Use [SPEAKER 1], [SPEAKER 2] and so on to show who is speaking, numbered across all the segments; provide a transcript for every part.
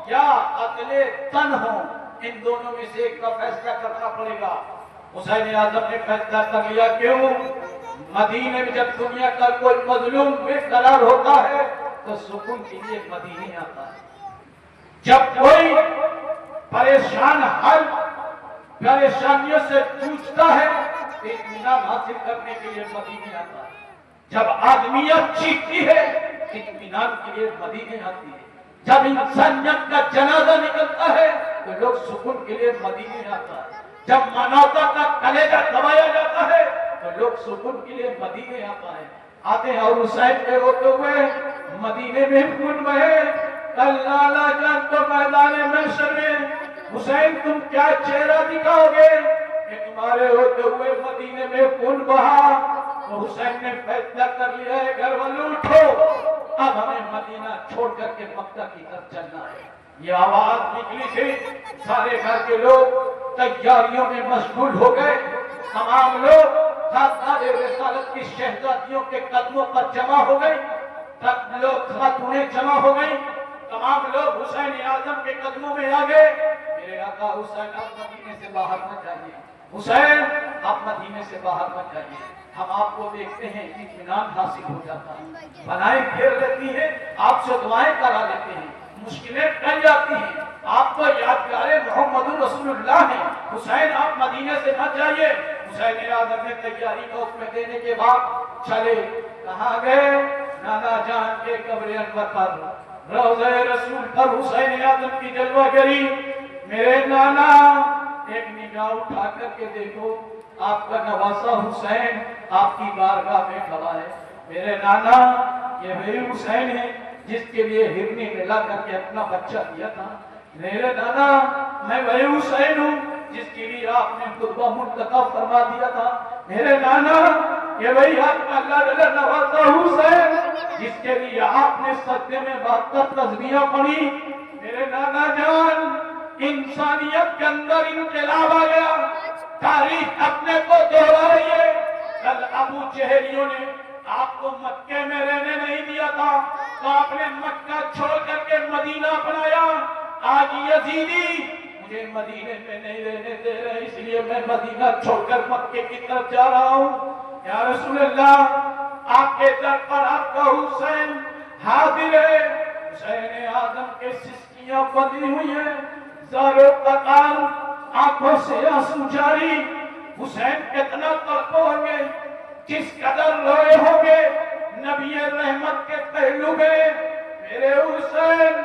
[SPEAKER 1] یا قتل تن ہو، ان دونوں میں سے ایک کا فیصلہ کرنا پڑے گا۔ حسین اعظم نے فیصلہ کر لیا۔ کیوں؟ مدینے میں جب دنیا کا کوئی مظلوم بے قرار ہوتا ہے تو سکون کے لیے مدینے آتا ہے۔ جب کوئی پریشان حال پریشانیوں سے جوجھتا ہے اطمینان حاصل کرنے کے لیے مدینے آتا ہے۔ جب آدمیت چیختی ہے اطمینان کے لیے مدینے آتی ہے۔ جب انسانیت کا جنازہ نکلتا ہے تو لوگ سکون کے لیے مدینے آتا ہے۔ جب مانوتا کا کلیجہ دبایا جاتا ہے تو لوگ سکون کے لیے مدینے آتا ہے، آتے ہیں۔ اور حسین پہ روتے ہوئے مدینے میں خون بہے۔ کل لالا جان تو میدان محشر میں حسین تم کیا چہرہ دکھاؤ گے کہ تمہارے ہوتے ہوئے مدینے میں خون بہا؟ تو حسین نے فیصلہ کر لیا ہے، گھر والوں اٹھو، اب ہمیں مدینہ چھوڑ کر کے مکہ کی طرف چلنا ہے۔ یہ آواز نکلی تھی، سارے گھر کے لوگ تیاریوں میں مشغول ہو گئے۔ تمام لوگ خاندان رسالت کی شہزادیوں کے قدموں پر جمع ہو گئے، لوگ خاتونیں جمع ہو گئی، تمام لوگ حسین اعظم کے قدموں میں آ گئے۔ میرے آقا حسین آپ مدینے سے باہر مت جائیے، حسین آپ مدینے سے باہر مت جائیے، ہم آپ کو دیکھتے ہیں اطمینان حاصل ہو جاتا ہے، بلائیں گھیر لیتی ہیں، آپ سے دعائیں کرا لیتے ہیں، مشکلیں ٹل جاتی ہیں، آپ کو یادگار محمد رسول اللہ ہیں، حسین آپ مدینے سے مت جائیے۔ حسین اعظم نے تیاری کا حکم دینے کے بعد چلے، کہاں گئے؟ نانا جان کے قبر انور پر، روضہ رسول پر حسین اعظم کی جلوہ گری۔ میرے نانا ایک نگاہ اٹھا کر کے دیکھو، آپ کا نواسا حسین آپ کی بارگاہ میں کھڑا ہے۔ میرے نانا یہ وہی حسین ہے جس کے لیے ہرنی ملا کر کے اپنا بچہ دیا تھا۔ میرے نانا میں وہی حسین ہوں جس کے لیے آپ نے خطبہ منتخب فرما دیا تھا۔ میرے نانا یہ وہی آپ کا اللہ نواسا حسین جس کے لیے آپ نے سجدے میں 72 تسبیحاں پڑھی۔ میرے نانا جان انسانیت کے اندر انقلاب آ گیا، تاریخ اپنے کو دوہرا رہی ہے۔ کل ابو جہلیوں نے آپ کو مکے میں رہنے نہیں دیا تھا تو آپ نے مکہ چھوڑ کر کے مدینہ اپنایا۔ آج یزیدی مجھے مدینے میں نہیں رہنے دے رہے، اس لیے میں مدینہ چھوڑ کر مکے کی طرف جا رہا ہوں۔ یا رسول اللہ آپ کے در پر آپ کا حسین حاضر ہے۔ حسین اعظم کے سسکیاں بندھی ہوئی ہیں، زارو قطار آنکھوں سے آنسو جاری۔ حسین کتنا تڑپے ہوں گے، جس قدر روئے ہوں گے نبی رحمت کے پہلو میں۔ میرے حسین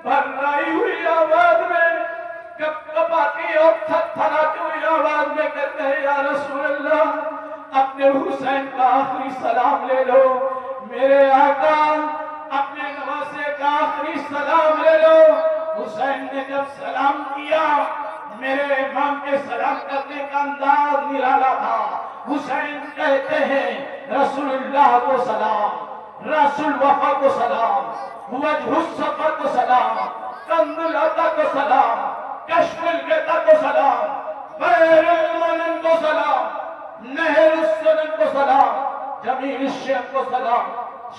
[SPEAKER 1] بھرائی ہوئی آواز میں، کب کب آتی اور تھر تھراتی ہوئی آواز میں کہتے ہیں یا رسول اللہ اپنے حسین کا آخری سلام لے لو۔ میرے آقا اپنے نواسے کا آخری سلام لے لو۔ حسین نے جب سلام کیا، میرے امام کے سلام کرنے کا انداز نرالا تھا۔ حسین کہتے ہیں رسول اللہ کو سلام، رسول وفا کو سلام، وجہ السفر کو سلام، کنز العطا کو سلام، کشف الغطا کو سلام، بحر المنن کو سلام، نہر السنن کو سلام، جمیل الشیخ کو سلام،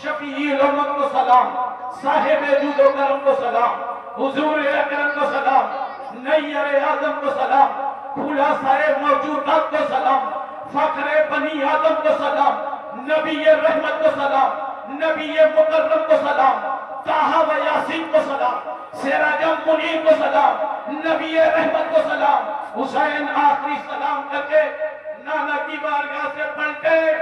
[SPEAKER 1] شفیع الامت کو سلام، صاحب جود و کرم کو سلام، حضور اکرم کو سلام، نیر اعظم کو سلام، خلاصۂ موجودات کو سلام، فخر بنی آدم کو سلام، نبی رحمت کو سلام، نبی مکرم کو سلام، طٰہٰ و یاسین کو سلام، سراج منیر کو سلام، نبی رحمت کو سلام۔ حسین آخری سلام کر کے نانا کی بارگاہ سے پلٹے،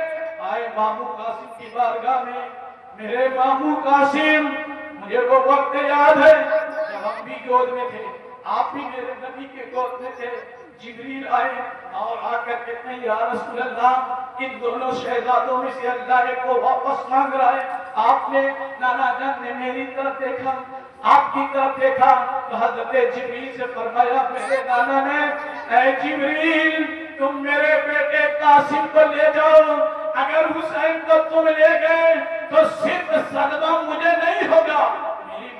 [SPEAKER 1] آئے ماموں قاسم کی بارگاہ میں۔ میرے ماموں قاسم مجھے وہ وقت یاد ہے جب ہم بھی گود میں تھے، آپ بھی میرے نبی کے گود میں تھے۔ جبریل آئے اور آ کر کہتے ہیں یا رسول اللہ ان دونوں شہزادوں میں سے اللہ کو واپس مانگ رہا ہے۔ آپ نے نانا جان نے میری طرف دیکھا، آپ کی طرف دیکھا تو حضرت جبریل سے فرمایا میرے نانا نے اے جبریل تم میرے بیٹے قاسم کو لے جاؤ، اگر حسین کو تم لے گئے تو صرف صدمہ مجھے نہیں ہوگا، میری